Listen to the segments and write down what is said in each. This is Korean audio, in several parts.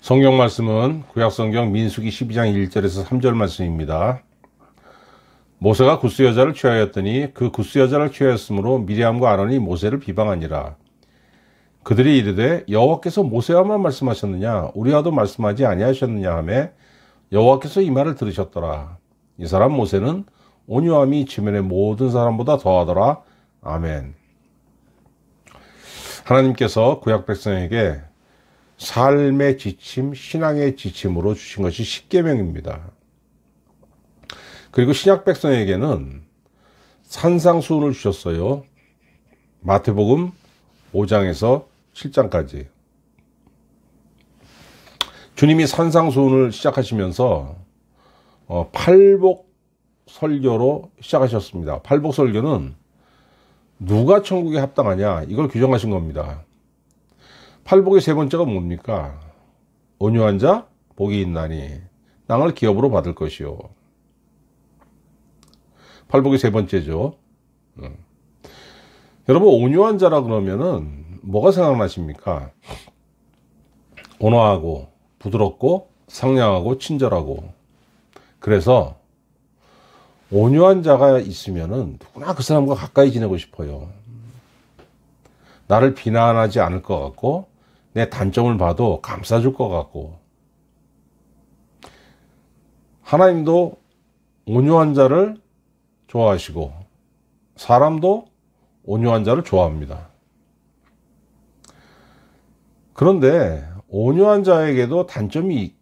성경 말씀은 구약성경 민수기 12장 1절에서 3절 말씀입니다. 모세가 굿스 여자를 취하였더니 그 굿스 여자를 취하였으므로 미리암과 아론이 모세를 비방하니라. 그들이 이르되 여호와께서 모세와만 말씀하셨느냐 우리와도 말씀하지 아니하셨느냐 하매 여호와께서 이 말을 들으셨더라. 이 사람 모세는 온유함이 지면의 모든 사람보다 더하더라. 아멘. 하나님께서 구약 백성에게 삶의 지침, 신앙의 지침으로 주신 것이 십계명입니다. 그리고 신약 백성에게는 산상수훈을 주셨어요. 마태복음 5장에서 7장까지. 주님이 산상수훈을 시작하시면서 팔복설교로 시작하셨습니다. 팔복설교는 누가 천국에 합당하냐 이걸 규정하신 겁니다. 팔복의 세 번째가 뭡니까? 온유한 자 복이 있나니 땅을 기업으로 받을 것이요. 팔복의 세 번째죠. 여러분 온유한 자라 그러면은 뭐가 생각나십니까? 온화하고 부드럽고 상냥하고 친절하고. 그래서 온유한 자가 있으면은 누구나 그 사람과 가까이 지내고 싶어요. 나를 비난하지 않을 것 같고 내 단점을 봐도 감싸줄 것 같고. 하나님도 온유한 자를 좋아하시고 사람도 온유한 자를 좋아합니다. 그런데 온유한 자에게도 단점이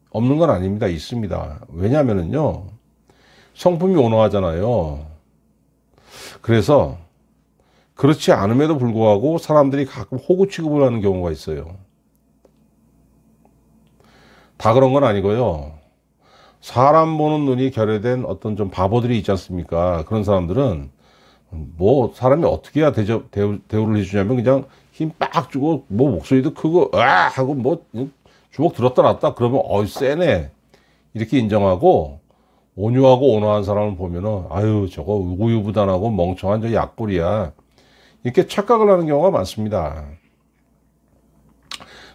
없는 건 아닙니다. 있습니다. 왜냐하면요 성품이 온화하잖아요. 그래서 그렇지 않음에도 불구하고 사람들이 가끔 호구 취급을 하는 경우가 있어요. 다 그런 건 아니고요. 사람 보는 눈이 결여된 어떤 좀 바보들이 있지 않습니까? 그런 사람들은 뭐 사람이 어떻게 해야 대우를 해주냐면 그냥 힘 빡 주고 뭐 목소리도 크고 아 하고 뭐 주먹 들었다 놨다 그러면 세네 이렇게 인정하고, 온유하고 온화한 사람을 보면은 아유 저거 우유부단하고 멍청한 저 약불이야 이렇게 착각을 하는 경우가 많습니다.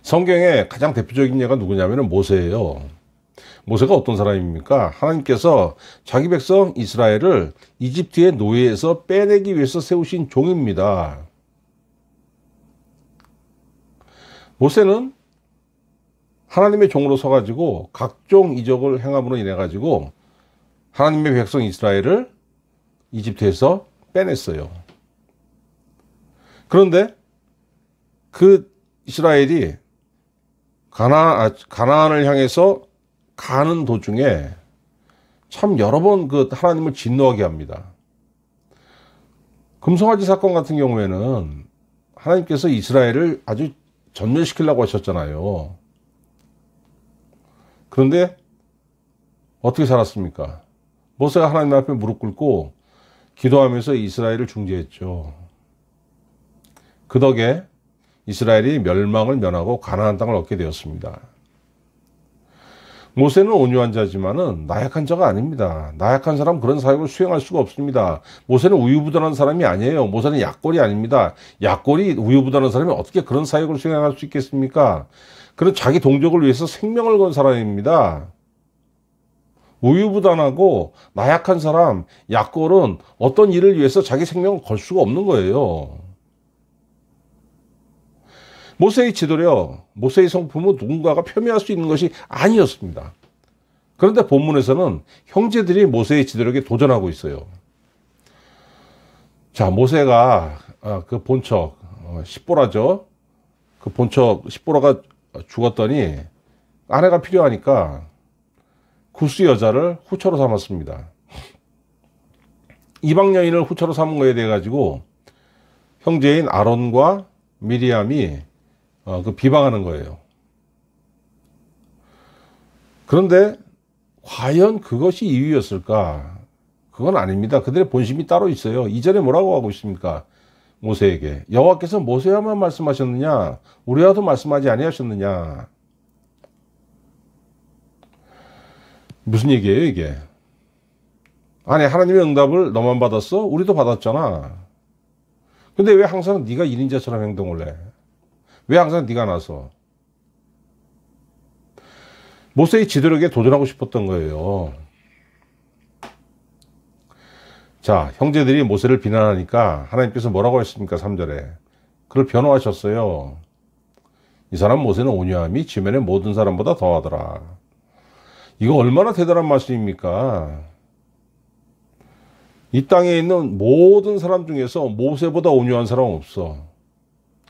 성경의 가장 대표적인 예가 누구냐면 모세예요. 모세가 어떤 사람입니까? 하나님께서 자기 백성 이스라엘을 이집트의 노예에서 빼내기 위해서 세우신 종입니다. 모세는 하나님의 종으로 서가지고 각종 이적을 행함으로 인해가지고 하나님의 백성 이스라엘을 이집트에서 빼냈어요. 그런데 그 이스라엘이 가나안을 향해서 가는 도중에 참 여러 번 그 하나님을 진노하게 합니다. 금송아지 사건 같은 경우에는 하나님께서 이스라엘을 아주 전멸시키려고 하셨잖아요. 그런데 어떻게 살았습니까? 모세가 하나님 앞에 무릎 꿇고 기도하면서 이스라엘을 중재했죠. 그 덕에 이스라엘이 멸망을 면하고 가나안 땅을 얻게 되었습니다. 모세는 온유한 자지만은 나약한 자가 아닙니다. 나약한 사람 그런 사역을 수행할 수가 없습니다. 모세는 우유부단한 사람이 아니에요. 모세는 약골이 아닙니다. 약골이 우유부단한 사람이 어떻게 그런 사역을 수행할 수 있겠습니까? 그는 자기 동족을 위해서 생명을 건 사람입니다. 우유부단하고 나약한 사람, 약골은 어떤 일을 위해서 자기 생명을 걸 수가 없는 거예요. 모세의 지도력, 모세의 성품은 누군가가 폄훼할 수 있는 것이 아니었습니다. 그런데 본문에서는 형제들이 모세의 지도력에 도전하고 있어요. 자, 모세가 그 본척 십보라죠. 그 본척 십보라가 죽었더니 아내가 필요하니까 굿스 여자를 후처로 삼았습니다. 이방 여인을 후처로 삼은 거에 대해 가지고 형제인 아론과 미리암이 그 비방하는 거예요. 그런데 과연 그것이 이유였을까? 그건 아닙니다. 그들의 본심이 따로 있어요. 이전에 뭐라고 하고 있습니까? 모세에게 여호와께서 모세와만 말씀하셨느냐? 우리와도 말씀하지 아니하셨느냐? 무슨 얘기예요, 이게? 아니, 하나님의 응답을 너만 받았어? 우리도 받았잖아. 근데 왜 항상 네가 1인자처럼 행동을 해? 왜 항상 네가 나서? 모세의 지도력에 도전하고 싶었던 거예요. 자, 형제들이 모세를 비난하니까 하나님께서 뭐라고 했습니까? 3절에. 그를 변호하셨어요. 이 사람 모세는 온유함이 지면의 모든 사람보다 더하더라. 이거 얼마나 대단한 말씀입니까? 이 땅에 있는 모든 사람 중에서 모세보다 온유한 사람은 없어.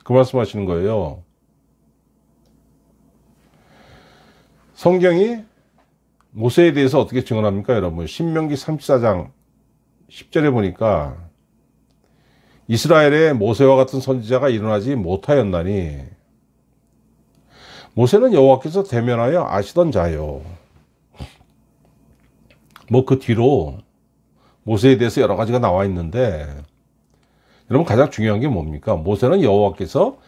그 말씀하시는 거예요. 성경이 모세에 대해서 어떻게 증언합니까, 여러분? 신명기 34장 10절에 보니까 이스라엘에 모세와 같은 선지자가 일어나지 못하였나니 모세는 여호와께서 대면하여 아시던 자요. 뭐 그 뒤로 모세에 대해서 여러 가지가 나와 있는데 여러분 가장 중요한 게 뭡니까? 모세는 여호와께서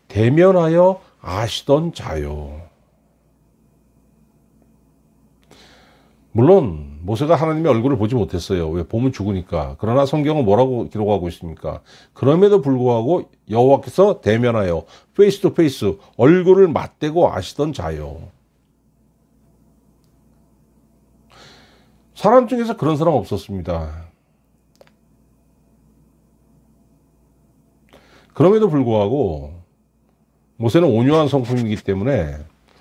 대면하여 아시던 자요. 물론 모세가 하나님의 얼굴을 보지 못했어요. 왜? 보면 죽으니까. 그러나 성경은 뭐라고 기록하고 있습니까? 그럼에도 불구하고 여호와께서 대면하여 페이스 투 페이스 얼굴을 맞대고 아시던 자요. 사람 중에서 그런 사람 없었습니다. 그럼에도 불구하고 모세는 온유한 성품이기 때문에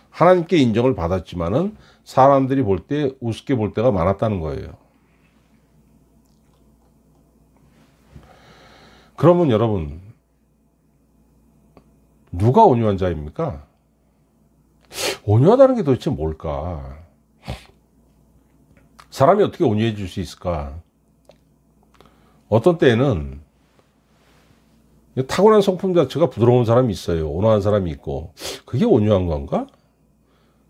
하나님께 인정을 받았지만은 사람들이 볼 때 우습게 볼 때가 많았다는 거예요. 그러면 여러분, 누가 온유한 자입니까? 온유하다는 게 도대체 뭘까? 사람이 어떻게 온유해질 수 있을까? 어떤 때에는 타고난 성품 자체가 부드러운 사람이 있어요. 온화한 사람이 있고. 그게 온유한 건가?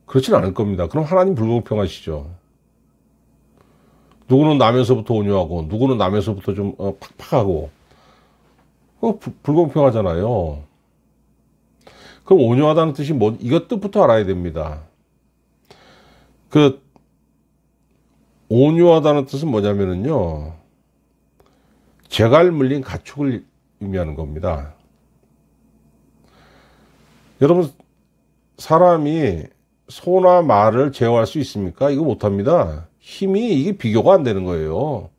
그렇진 않을 겁니다. 그럼 하나님 불공평하시죠. 누구는 나면서부터 온유하고 누구는 나면서부터 좀 팍팍하고 불공평하잖아요. 그럼 온유하다는 뜻이 뭐, 이것 뜻부터 알아야 됩니다. 그 온유하다는 뜻은 뭐냐면은요, 재갈 물린 가축을 의미하는 겁니다. 여러분, 사람이 소나 말을 제어할 수 있습니까? 이거 못합니다. 힘이, 이게 비교가 안 되는 거예요.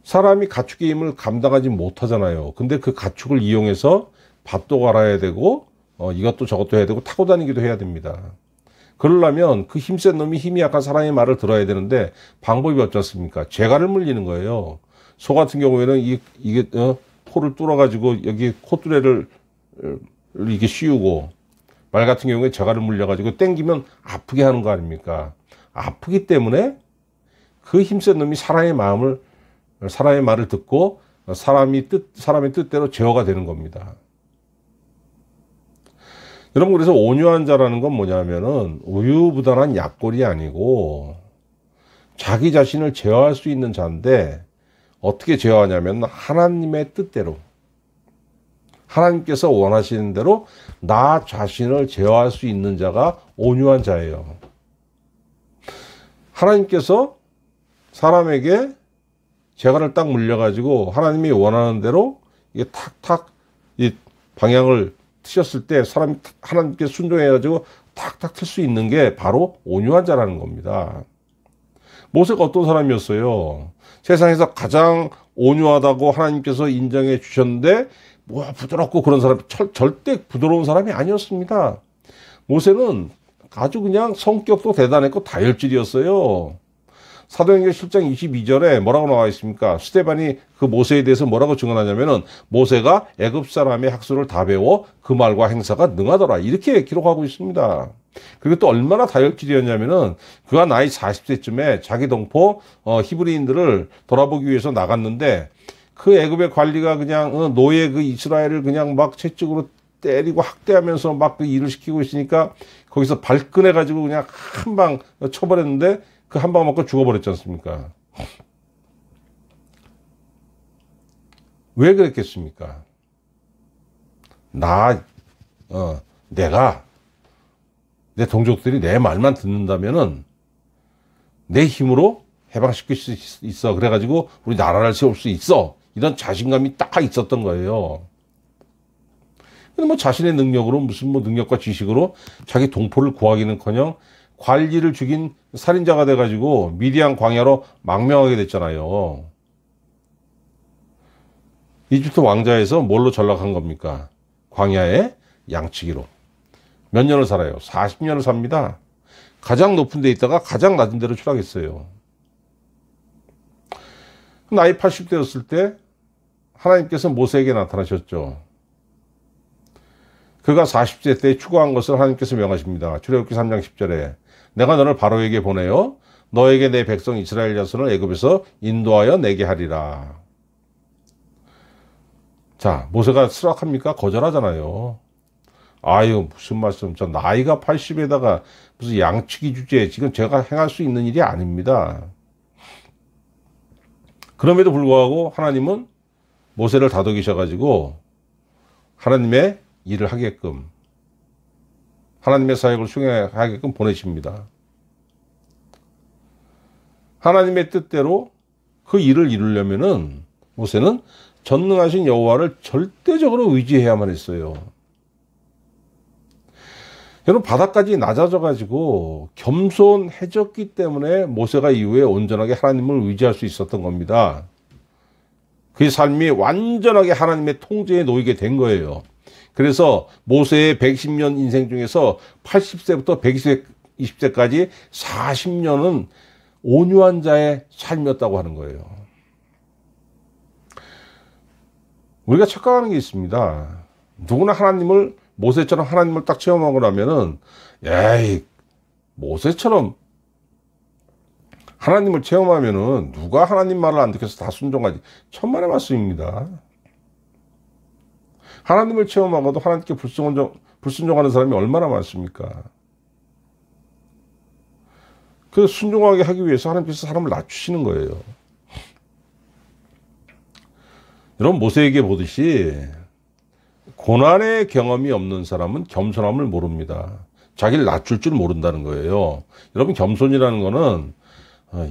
사람이 가축의 힘을 감당하지 못하잖아요. 근데 그 가축을 이용해서 밭도 갈아야 되고 이것도 저것도 해야 되고 타고 다니기도 해야 됩니다. 그러려면 그 힘센 놈이 힘이 약한 사람의 말을 들어야 되는데 방법이 없지 않습니까? 재갈을 물리는 거예요. 소 같은 경우에는 이게 코를 뚫어가지고 여기 콧뚜레를 이게 씌우고, 말 같은 경우에 재갈을 물려가지고 땡기면 아프게 하는 거 아닙니까? 아프기 때문에 그 힘센 놈이 사람의 말을 듣고 사람의 뜻대로 제어가 되는 겁니다. 여러분, 그래서 온유한 자라는 건 뭐냐면은 우유부단한 약골이 아니고 자기 자신을 제어할 수 있는 자인데, 어떻게 제어하냐면 하나님의 뜻대로, 하나님께서 원하시는 대로 나 자신을 제어할 수 있는 자가 온유한 자예요. 하나님께서 사람에게 재갈을 딱 물려가지고 하나님이 원하는 대로 이게 탁탁 이 방향을 트셨을 때 사람이 하나님께 순종해가지고 탁탁 틀 수 있는 게 바로 온유한 자라는 겁니다. 모세가 어떤 사람이었어요? 세상에서 가장 온유하다고 하나님께서 인정해 주셨는데 뭐 부드럽고 그런 사람, 절대 부드러운 사람이 아니었습니다. 모세는 아주 그냥 성격도 대단했고 다혈질이었어요. 사도행전 7장 22절에 뭐라고 나와 있습니까? 스데반이 그 모세에 대해서 뭐라고 증언하냐면은 모세가 애굽 사람의 학술을 다 배워 그 말과 행사가 능하더라. 이렇게 기록하고 있습니다. 그리고 또 얼마나 다혈질이었냐면은 그가 나이 40세쯤에 자기 동포 히브리인들을 돌아보기 위해서 나갔는데 그 애굽의 관리가 그냥 노예 그 이스라엘을 그냥 막 채찍으로 때리고 학대하면서 막 그 일을 시키고 있으니까 거기서 발끈해 가지고 그냥 한 방 쳐버렸는데 그 한 방 맞고 죽어버렸지 않습니까? 왜 그랬겠습니까? 내가 내 동족들이 내 말만 듣는다면은 내 힘으로 해방시킬 수 있어. 그래가지고 우리 나라를 세울 수 있어. 이런 자신감이 딱 있었던 거예요. 근데 뭐 자신의 능력으로 무슨 뭐 능력과 지식으로 자기 동포를 구하기는커녕 관리를 죽인 살인자가 돼가지고 미디안 광야로 망명하게 됐잖아요. 이집트 왕자에서 뭘로 전락한 겁니까? 광야의 양치기로. 몇 년을 살아요? 40년을 삽니다. 가장 높은 데 있다가 가장 낮은 데로 추락했어요. 나이 80대였을 때 하나님께서 모세에게 나타나셨죠. 그가 40세 때 추구한 것을 하나님께서 명하십니다. 출애굽기 3장 10절에 내가 너를 바로에게 보내어 너에게 내 백성 이스라엘 자손을 애굽에서 인도하여 내게 하리라. 자, 모세가 수락합니까? 거절하잖아요. 아유, 무슨 말씀. 저 나이가 80에다가 무슨 양치기 주제, 지금 제가 행할 수 있는 일이 아닙니다. 그럼에도 불구하고 하나님은 모세를 다독이셔가지고 하나님의 일을 하게끔, 하나님의 사역을 수행하게끔 보내십니다. 하나님의 뜻대로 그 일을 이루려면은 모세는 전능하신 여호와를 절대적으로 의지해야만 했어요. 여러분, 바닥까지 낮아져가지고 겸손해졌기 때문에 모세가 이후에 온전하게 하나님을 의지할 수 있었던 겁니다. 그의 삶이 완전하게 하나님의 통제에 놓이게 된 거예요. 그래서 모세의 110년 인생 중에서 80세부터 120세까지 40년은 온유한 자의 삶이었다고 하는 거예요. 우리가 착각하는 게 있습니다. 누구나 하나님을, 모세처럼 하나님을 딱 체험하고 나면은, 에이, 모세처럼 하나님을 체험하면은 누가 하나님 말을 안 듣겠어 다 순종하지. 천만의 말씀입니다. 하나님을 체험하고도 하나님께 불순종하는 사람이 얼마나 많습니까? 그 순종하게 하기 위해서 하나님께서 사람을 낮추시는 거예요. 여러분, 모세에게 보듯이 고난의 경험이 없는 사람은 겸손함을 모릅니다. 자기를 낮출 줄 모른다는 거예요. 여러분, 겸손이라는 거는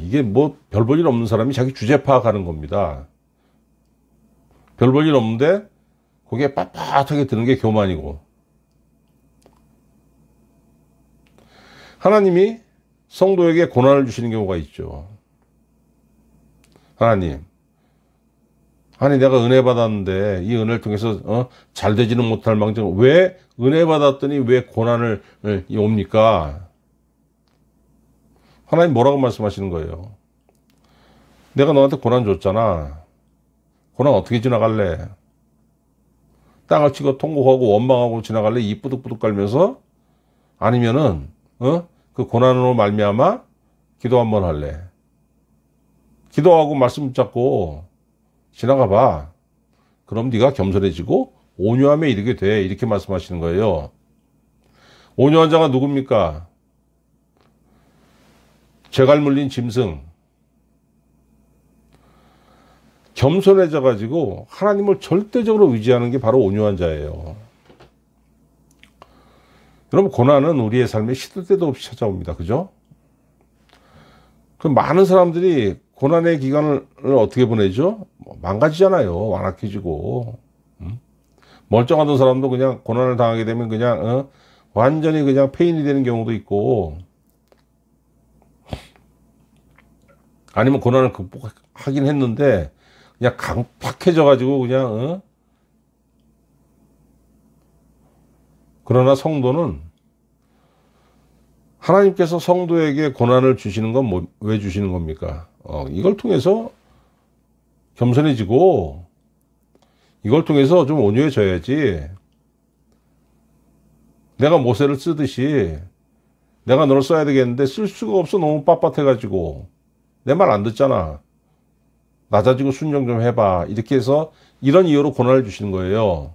이게 뭐 별 볼 일 없는 사람이 자기 주제 파악하는 겁니다. 별 볼 일 없는데 거기에 빳빳하게 드는 게 교만이고, 하나님이 성도에게 고난을 주시는 경우가 있죠. 하나님, 아니 내가 은혜 받았는데 이 은혜를 통해서 잘 되지는 못할 망정 왜 은혜 받았더니 왜 고난을 옵니까? 하나님 뭐라고 말씀하시는 거예요? 내가 너한테 고난 줬잖아. 고난 어떻게 지나갈래? 땅을 치고 통곡하고 원망하고 지나갈래? 입 뿌득뿌득 깔면서? 아니면은 그 고난으로 말미암아 기도 한번 할래? 기도하고 말씀 붙잡고 지나가 봐. 그럼 네가 겸손해지고 온유함에 이르게 돼. 이렇게 말씀하시는 거예요. 온유한 자가 누굽니까? 재갈 물린 짐승. 겸손해져 가지고 하나님을 절대적으로 의지하는 게 바로 온유한 자예요. 여러분, 고난은 우리의 삶에 시도 때도 없이 찾아옵니다. 그죠? 그 많은 사람들이 고난의 기간을 어떻게 보내죠? 망가지잖아요. 완악해지고. 멀쩡하던 사람도 그냥 고난을 당하게 되면 그냥 완전히 그냥 폐인이 되는 경우도 있고, 아니면 고난을 극복하긴 했는데 그냥 강팍해져 가지고 그냥 그러나 성도는 하나님께서 성도에게 고난을 주시는 건 왜 주시는 겁니까? 이걸 통해서 겸손해지고, 이걸 통해서 좀 온유해져야지. 내가 모세를 쓰듯이 내가 너를 써야 되겠는데 쓸 수가 없어. 너무 빳빳해가지고. 내 말 안 듣잖아. 낮아지고 순종 좀 해봐. 이렇게 해서 이런 이유로 고난을 주시는 거예요.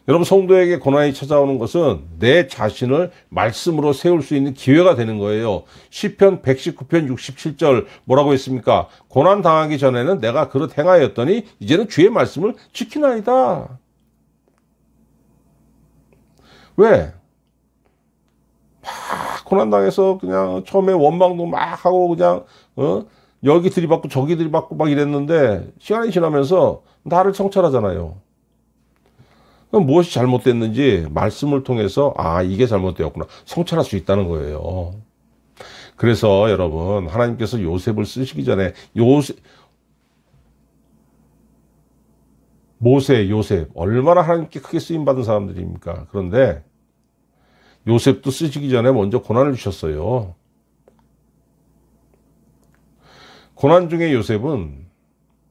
여러분, 성도에게 고난이 찾아오는 것은 내 자신을 말씀으로 세울 수 있는 기회가 되는 거예요. 시편 119편 67절 뭐라고 했습니까? 고난 당하기 전에는 내가 그릇 행하였더니 이제는 주의 말씀을 지키나이다. 왜? 막 고난 당해서 그냥 처음에 원망도 막 하고 그냥 여기 들이받고 저기 들이받고 막 이랬는데 시간이 지나면서 나를 성찰하잖아요. 그럼 무엇이 잘못됐는지 말씀을 통해서 이게 잘못되었구나 성찰할 수 있다는 거예요. 그래서 여러분, 하나님께서 요셉을 쓰시기 전에 요셉 얼마나 하나님께 크게 쓰임받은 사람들입니까? 그런데 요셉도 쓰시기 전에 먼저 고난을 주셨어요. 고난 중에 요셉은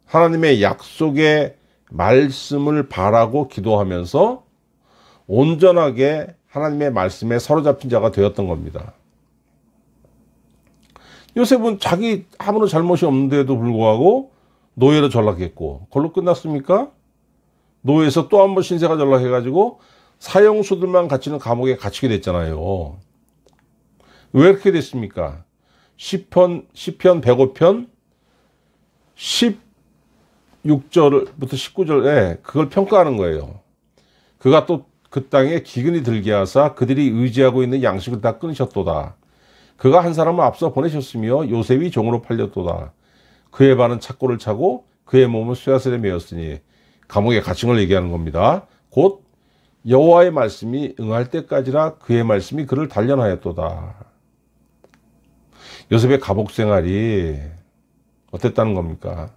하나님의 약속의 말씀을 바라고 기도하면서 온전하게 하나님의 말씀에 사로잡힌 자가 되었던 겁니다. 요셉은 자기 아무런 잘못이 없는데도 불구하고 노예로 전락했고, 그걸로 끝났습니까? 노예에서 또 한 번 신세가 전락해가지고 사형수들만 갇히는 감옥에 갇히게 됐잖아요. 왜 이렇게 됐습니까? 시편 105편 16절부터 19절에 그걸 평가하는 거예요. 그가 또 그 땅에 기근이 들게 하사 그들이 의지하고 있는 양식을 다 끊으셨도다. 그가 한 사람을 앞서 보내셨으며 요셉이 종으로 팔렸도다. 그의 발은 착고를 차고 그의 몸은 쇠사슬에 매였으니, 감옥에 갇힌 걸 얘기하는 겁니다. 곧 여호와의 말씀이 응할 때까지라 그의 말씀이 그를 단련하였도다. 요셉의 감옥 생활이 어땠다는 겁니까?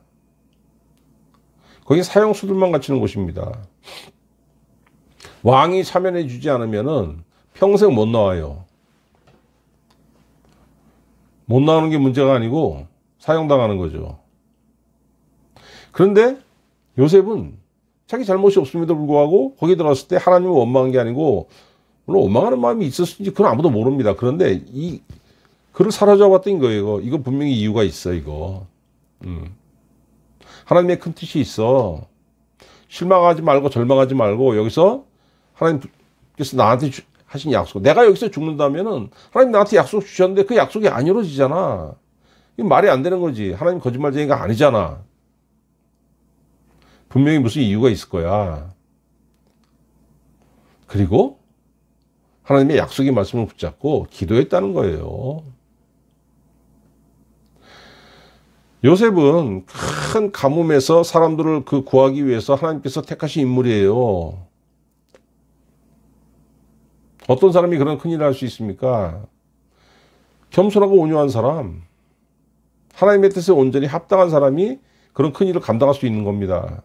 거기 사형수들만 갇히는 곳입니다. 왕이 사면해 주지 않으면은 평생 못 나와요. 못 나오는 게 문제가 아니고 사형당하는 거죠. 그런데 요셉은 자기 잘못이 없음에도 불구하고 거기 들어갔을 때 하나님을 원망한 게 아니고, 물론 원망하는 마음이 있었는지 그건 아무도 모릅니다. 그런데 그를 사로잡았던 거예요. 이거 분명히 이유가 있어, 이거. 하나님의 큰 뜻이 있어. 실망하지 말고 절망하지 말고, 여기서 하나님께서 나한테 하신 약속, 내가 여기서 죽는다면은 하나님 나한테 약속 주셨는데 그 약속이 안 이루어지잖아. 이건 말이 안 되는 거지. 하나님 거짓말쟁이가 아니잖아. 분명히 무슨 이유가 있을 거야. 그리고 하나님의 약속의 말씀을 붙잡고 기도했다는 거예요. 요셉은 큰 가뭄에서 사람들을 구하기 위해서 하나님께서 택하신 인물이에요. 어떤 사람이 그런 큰일을 할 수 있습니까? 겸손하고 온유한 사람, 하나님의 뜻에 온전히 합당한 사람이 그런 큰일을 감당할 수 있는 겁니다.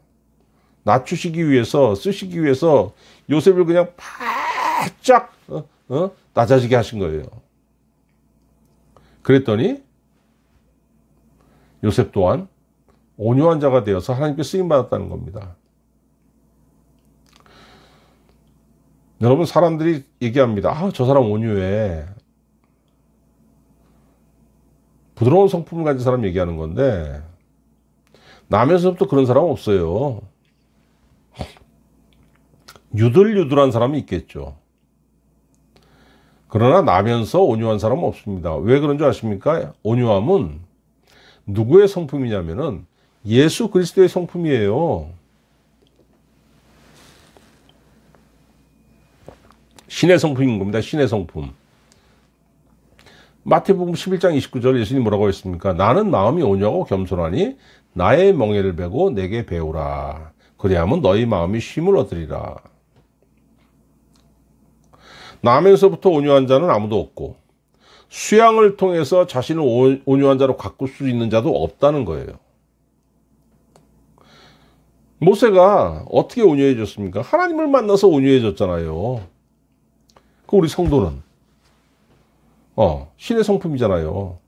낮추시기 위해서, 쓰시기 위해서 요셉을 그냥 바짝 낮아지게 하신 거예요. 그랬더니 요셉 또한 온유한 자가 되어서 하나님께 쓰임받았다는 겁니다. 여러분, 사람들이 얘기합니다. 저 사람 온유해. 부드러운 성품을 가진 사람 얘기하는 건데, 남에서부터 그런 사람은 없어요. 유들유들한 사람이 있겠죠. 그러나 나면서 온유한 사람은 없습니다. 왜 그런 줄 아십니까? 온유함은 누구의 성품이냐면은 예수 그리스도의 성품이에요. 신의 성품인 겁니다. 신의 성품. 마태복음 11장 29절 예수님 뭐라고 했습니까? 나는 마음이 온유하고 겸손하니 나의 멍에를 베고 내게 배우라. 그리하면 너희 마음이 쉼을 얻으리라. 남에서부터 온유한 자는 아무도 없고, 수양을 통해서 자신을 온유한 자로 가꿀 수 있는 자도 없다는 거예요. 모세가 어떻게 온유해졌습니까? 하나님을 만나서 온유해졌잖아요. 그 우리 성도는 신의 성품이잖아요.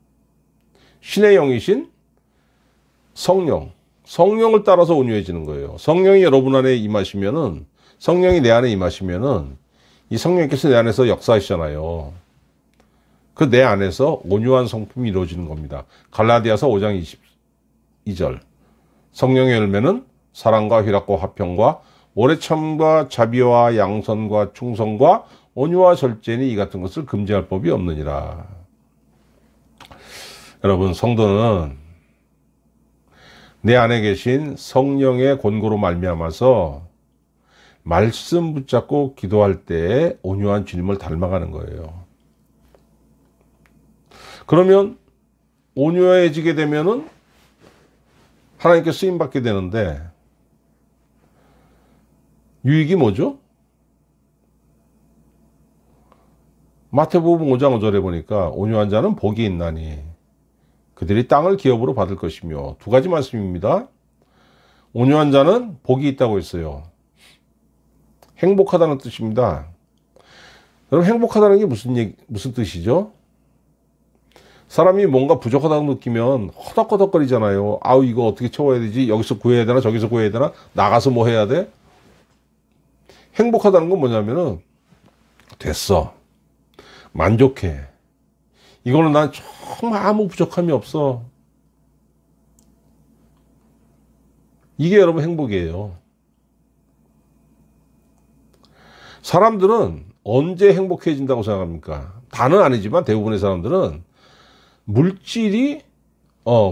신의 영이신 성령. 성령을 따라서 온유해지는 거예요. 성령이 여러분 안에 임하시면은, 성령이 내 안에 임하시면은, 이 성령께서 내 안에서 역사하시잖아요. 그 내 안에서 온유한 성품이 이루어지는 겁니다. 갈라디아서 5장 22절. 성령의 열매는 사랑과 희락과 화평과 오래 참과 자비와 양선과 충성과 온유와 절제니 이 같은 것을 금지할 법이 없느니라. 여러분, 성도는 내 안에 계신 성령의 권고로 말미암아서 말씀 붙잡고 기도할 때 온유한 주님을 닮아가는 거예요. 그러면 온유해지게 되면은 하나님께 쓰임받게 되는데 유익이 뭐죠? 마태복음 5장 5절에 보니까 온유한 자는 복이 있나니 그들이 땅을 기업으로 받을 것이며, 두 가지 말씀입니다. 온유한 자는 복이 있다고 했어요. 행복하다는 뜻입니다. 여러분, 행복하다는 게 무슨 뜻이죠? 사람이 뭔가 부족하다고 느끼면 허덕허덕거리잖아요. 아우, 이거 어떻게 채워야 되지? 여기서 구해야 되나? 저기서 구해야 되나? 나가서 뭐 해야 돼? 행복하다는 건 뭐냐면은, 됐어. 만족해. 이거는 난 정말 아무 부족함이 없어. 이게 여러분 행복이에요. 사람들은 언제 행복해진다고 생각합니까? 다는 아니지만 대부분의 사람들은 물질이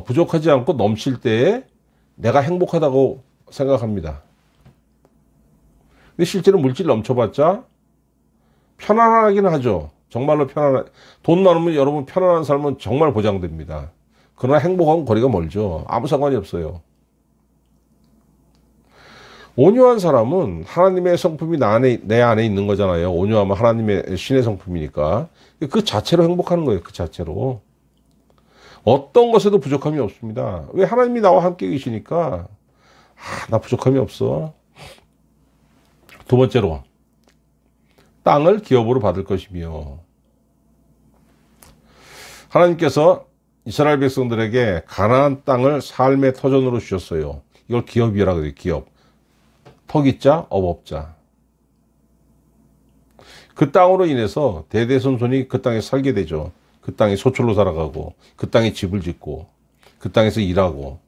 부족하지 않고 넘칠 때에 내가 행복하다고 생각합니다. 근데 실제로 물질 넘쳐봤자 편안하긴 하죠. 정말로 돈 많으면 여러분 편안한 삶은 정말 보장됩니다. 그러나 행복하고는 거리가 멀죠. 아무 상관이 없어요. 온유한 사람은 하나님의 성품이 내 안에 있는 거잖아요. 온유하면 하나님의 신의 성품이니까. 그 자체로 행복하는 거예요. 그 자체로. 어떤 것에도 부족함이 없습니다. 왜? 하나님이 나와 함께 계시니까. 나 부족함이 없어. 두 번째로, 땅을 기업으로 받을 것이며, 하나님께서 이스라엘 백성들에게 가나안 땅을 삶의 터전으로 주셨어요. 이걸 기업이라 그래요. 기업. 터기자, 업업자. 그 땅으로 인해서 대대손손이 그 땅에 살게 되죠. 그 땅에 소출로 살아가고, 그 땅에 집을 짓고, 그 땅에서 일하고.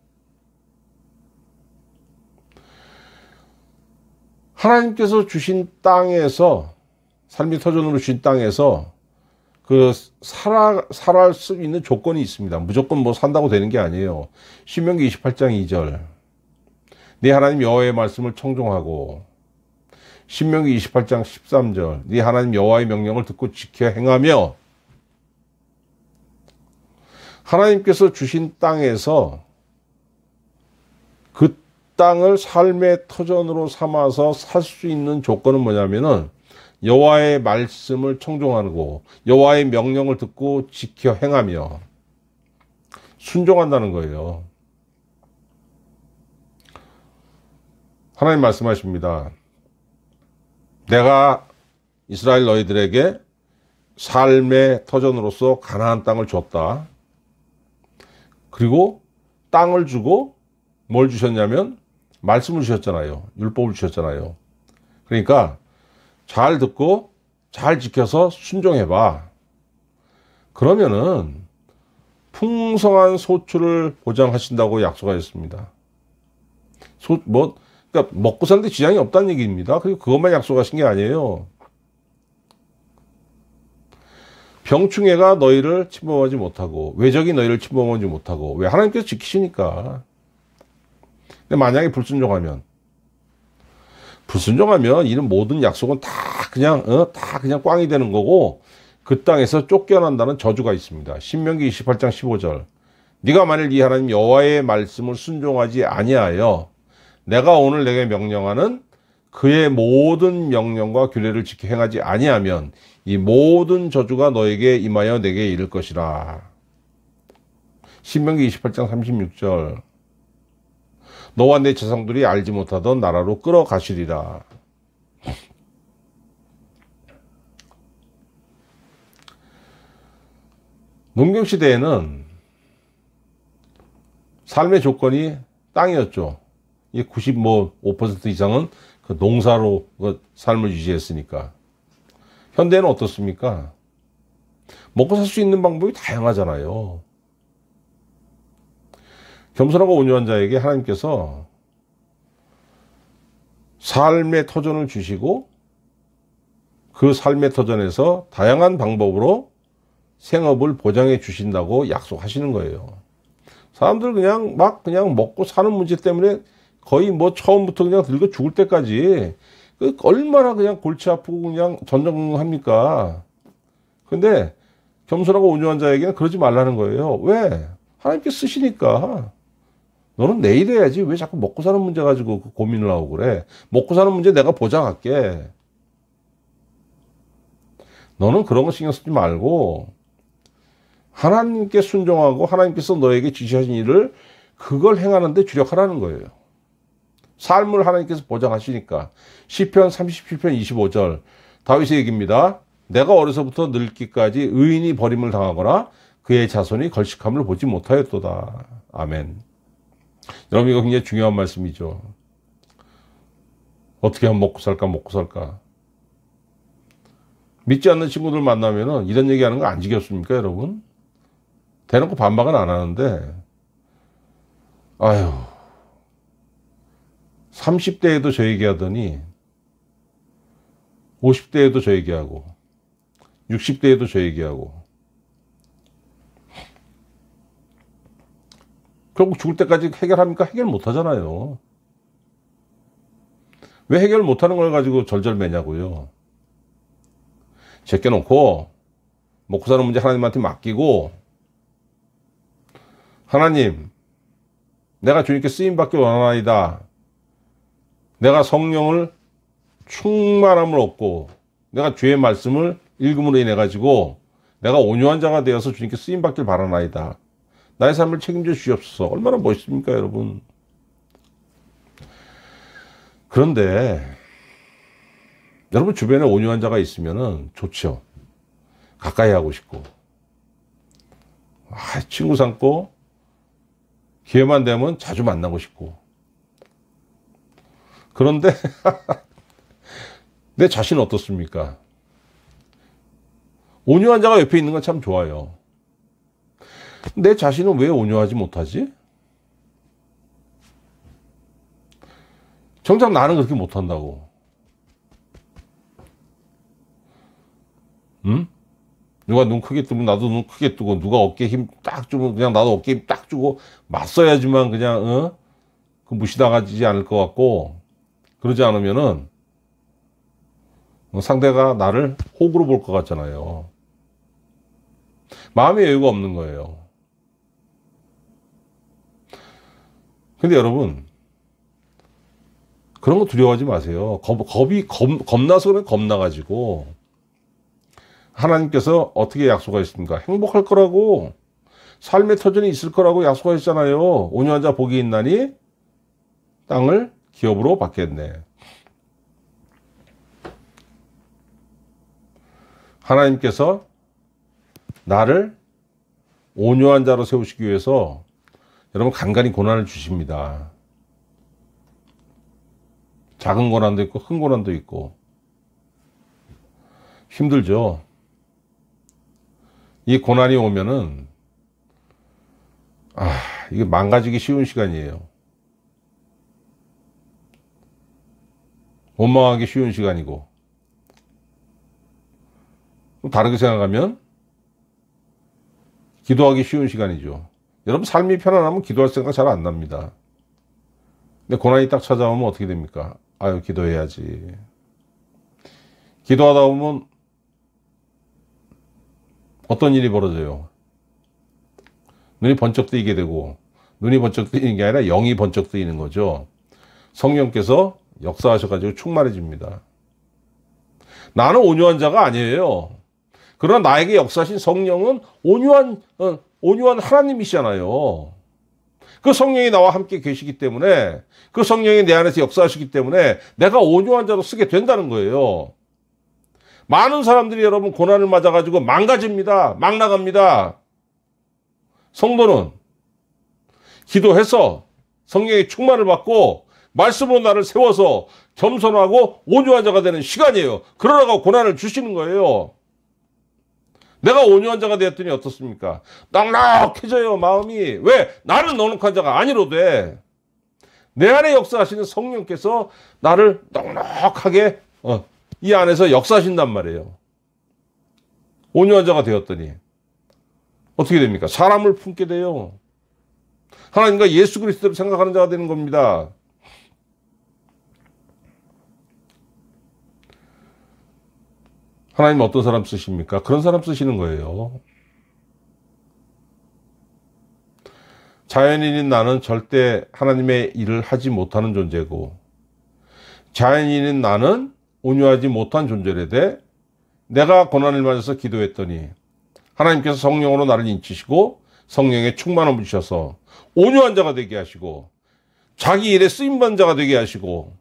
하나님께서 주신 땅에서, 삶의 터전으로 주신 땅에서 살아갈 수 있는 조건이 있습니다. 무조건 뭐 산다고 되는 게 아니에요. 신명기 28장 2절. 네 하나님 여호와의 말씀을 청종하고, 신명기 28장 13절. 네 하나님 여호와의 명령을 듣고 지켜 행하며, 하나님께서 주신 땅에서 그 땅을 삶의 터전으로 삼아서 살 수 있는 조건은 뭐냐면은 여호와의 말씀을 청종하고 여호와의 명령을 듣고 지켜 행하며 순종한다는 거예요. 하나님 말씀하십니다. 내가 이스라엘 너희들에게 삶의 터전으로서 가나안 땅을 줬다. 그리고 땅을 주고 뭘 주셨냐면 말씀을 주셨잖아요. 율법을 주셨잖아요. 그러니까 잘 듣고 잘 지켜서 순종해봐. 그러면은 풍성한 소출을 보장하신다고 약속하셨습니다. 그러니까 먹고 사는데 지장이 없다는 얘기입니다. 그리고 그것만 약속하신 게 아니에요. 병충해가 너희를 침범하지 못하고, 외적이 너희를 침범하지 못하고. 왜? 하나님께서 지키시니까. 근데 만약에 불순종하면 이런 모든 약속은 다 그냥 꽝이 되는 거고, 그 땅에서 쫓겨난다는 저주가 있습니다. 신명기 28장 15절. 네가 만일 네 하나님 여호와의 말씀을 순종하지 아니하여 내가 오늘 내게 명령하는 그의 모든 명령과 규례를 지켜 행하지 아니하면 이 모든 저주가 너에게 임하여 내게 이를 것이라. 신명기 28장 36절. 너와 내 조상들이 알지 못하던 나라로 끌어가시리라. 농경시대에는 삶의 조건이 땅이었죠. 이 95% 이상은 그 농사로 그 삶을 유지했으니까. 현대는 어떻습니까? 먹고 살 수 있는 방법이 다양하잖아요. 겸손하고 온유한 자에게 하나님께서 삶의 터전을 주시고 그 삶의 터전에서 다양한 방법으로 생업을 보장해 주신다고 약속하시는 거예요. 사람들 그냥 먹고 사는 문제 때문에 거의 뭐 처음부터 그냥 늙어 죽을 때까지 얼마나 그냥 골치 아프고 그냥 전전긍긍합니까? 근데 겸손하고 온유한 자에게는 그러지 말라는 거예요. 왜? 하나님께 쓰시니까. 너는 내일 해야지. 왜 자꾸 먹고 사는 문제 가지고 고민을 하고 그래? 먹고 사는 문제 내가 보장할게. 너는 그런 거 신경 쓰지 말고 하나님께 순종하고 하나님께서 너에게 지시하신 일을 그걸 행하는 데 주력하라는 거예요. 삶을 하나님께서 보장하시니까. 시편 37편 25절 다윗의 얘기입니다. 내가 어려서부터 늙기까지 의인이 버림을 당하거나 그의 자손이 걸식함을 보지 못하였도다. 아멘. 여러분 이거 굉장히 중요한 말씀이죠. 어떻게 하면 먹고 살까? 믿지 않는 친구들 만나면은 이런 얘기하는 거 안 지겹습니까, 여러분? 대놓고 반박은 안 하는데, 아유, 30대에도 저 얘기하더니 50대에도 저 얘기하고 60대에도 저 얘기하고 결국 죽을 때까지 해결합니까? 해결 못 하잖아요. 왜 해결 못 하는 걸 가지고 절절매냐고요. 제껴놓고 먹고 사는 문제 하나님한테 맡기고 하나님 내가 주님께 쓰임받기 원하나이다. 내가 성령을 충만함을 얻고 내가 주의 말씀을 읽음으로 인해 가지고 내가 온유한 자가 되어서 주님께 쓰임받길 바라나이다. 나의 삶을 책임져 주시옵소서. 얼마나 멋있습니까, 여러분? 그런데 여러분 주변에 온유한 자가 있으면은 좋죠. 가까이 하고 싶고 친구 삼고 기회만 되면 자주 만나고 싶고. 그런데 내 자신은 어떻습니까? 온유한 자가 옆에 있는 건 참 좋아요. 내 자신은 왜 온유하지 못하지? 정작 나는 그렇게 못한다고. 응? 누가 눈 크게 뜨면 나도 눈 크게 뜨고, 누가 어깨에 힘 딱 주면 그냥 나도 어깨에 힘 딱 주고 맞서야지만 그냥 그 무시당하지 않을 것 같고, 그러지 않으면은 상대가 나를 호구로 볼 것 같잖아요. 마음의 여유가 없는 거예요. 근데 여러분 그런 거 두려워하지 마세요. 겁나서 그래. 겁나가지고 하나님께서 어떻게 약속하셨습니까? 행복할 거라고, 삶의 터전이 있을 거라고 약속하셨잖아요. 온유한 자 복이 있나니 땅을 기업으로 받겠네. 하나님께서 나를 온유한 자로 세우시기 위해서 여러분 간간히 고난을 주십니다. 작은 고난도 있고 큰 고난도 있고 힘들죠. 이 고난이 오면은 이게 망가지기 쉬운 시간이에요. 원망하기 쉬운 시간이고, 다르게 생각하면 기도하기 쉬운 시간이죠. 여러분 삶이 편안하면 기도할 생각 잘 안 납니다. 근데 고난이 딱 찾아오면 어떻게 됩니까? 아유, 기도해야지. 기도하다 보면 어떤 일이 벌어져요? 눈이 번쩍 뜨이게 되고, 눈이 번쩍 뜨이는 게 아니라 영이 번쩍 뜨이는 거죠. 성령께서 역사하셔가지고 충만해집니다. 나는 온유한 자가 아니에요. 그러나 나에게 역사하신 성령은 온유한 하나님이시잖아요. 그 성령이 나와 함께 계시기 때문에, 그 성령이 내 안에서 역사하시기 때문에 내가 온유한 자로 쓰게 된다는 거예요. 많은 사람들이 여러분 고난을 맞아가지고 망가집니다. 막 나갑니다. 성도는 기도해서 성령의 충만을 받고 말씀으로 나를 세워서 겸손하고 온유한 자가 되는 시간이에요. 그러라고 고난을 주시는 거예요. 내가 온유한 자가 되었더니 어떻습니까? 넉넉해져요, 마음이. 왜? 나는 넉넉한 자가 아니로돼. 내 안에 역사하시는 성령께서 나를 넉넉하게 이 안에서 역사하신단 말이에요. 온유한 자가 되었더니 어떻게 됩니까? 사람을 품게 돼요. 하나님과 예수 그리스도를 생각하는 자가 되는 겁니다. 하나님 어떤 사람 쓰십니까? 그런 사람 쓰시는 거예요. 자연인인 나는 절대 하나님의 일을 하지 못하는 존재고, 자연인인 나는 온유하지 못한 존재라되 내가 고난을 맞아서 기도했더니 하나님께서 성령으로 나를 인치시고 성령의 충만함을 주셔서 온유한 자가 되게 하시고 자기 일에 쓰임받는 자가 되게 하시고,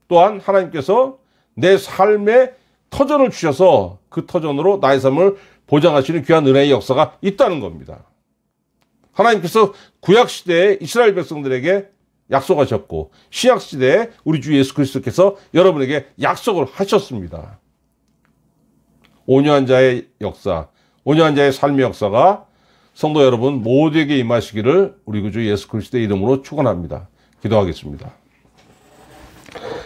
또한 하나님께서 내 삶에 터전을 주셔서 그 터전으로 나의 삶을 보장하시는 귀한 은혜의 역사가 있다는 겁니다. 하나님께서 구약시대에 이스라엘 백성들에게 약속하셨고 신약시대에 우리 주 예수 그리스도께서 여러분에게 약속을 하셨습니다. 온유한 자의 역사, 온유한 자의 삶의 역사가 성도 여러분 모두에게 임하시기를 우리 구주 예수 그리스도의 이름으로 축원합니다. 기도하겠습니다.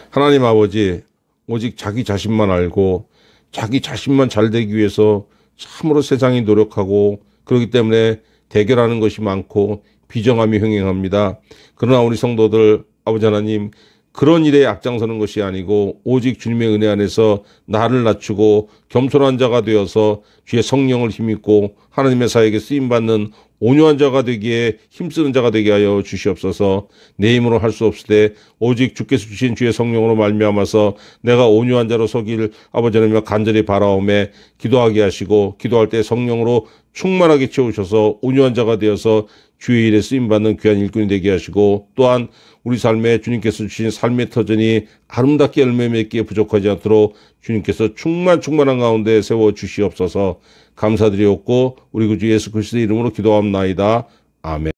하나님 아버지, 오직 자기 자신만 알고 자기 자신만 잘 되기 위해서 참으로 세상이 노력하고 그렇기 때문에 대결하는 것이 많고 비정함이 흥행합니다. 그러나 우리 성도들 아버지 하나님, 그런 일에 앞장서는 것이 아니고 오직 주님의 은혜 안에서 나를 낮추고 겸손한 자가 되어서 주의 성령을 힘입고 하나님의 사역에 쓰임받는 온유한 자가 되기에 힘쓰는 자가 되게 하여 주시옵소서. 내 힘으로 할 수 없을 때 오직 주께서 주신 주의 성령으로 말미암아서 내가 온유한 자로 서길 아버지 하나님과 간절히 바라오매 기도하게 하시고, 기도할 때 성령으로 충만하게 채우셔서 온유한 자가 되어서 주의 일에 쓰임받는 귀한 일꾼이 되게 하시고, 또한 우리 삶에 주님께서 주신 삶의 터전이 아름답게 열매 맺기에 부족하지 않도록 주님께서 충만한 가운데 세워 주시옵소서. 감사드리옵고 우리 구주 예수 그리스도의 이름으로 기도합나이다. 아멘.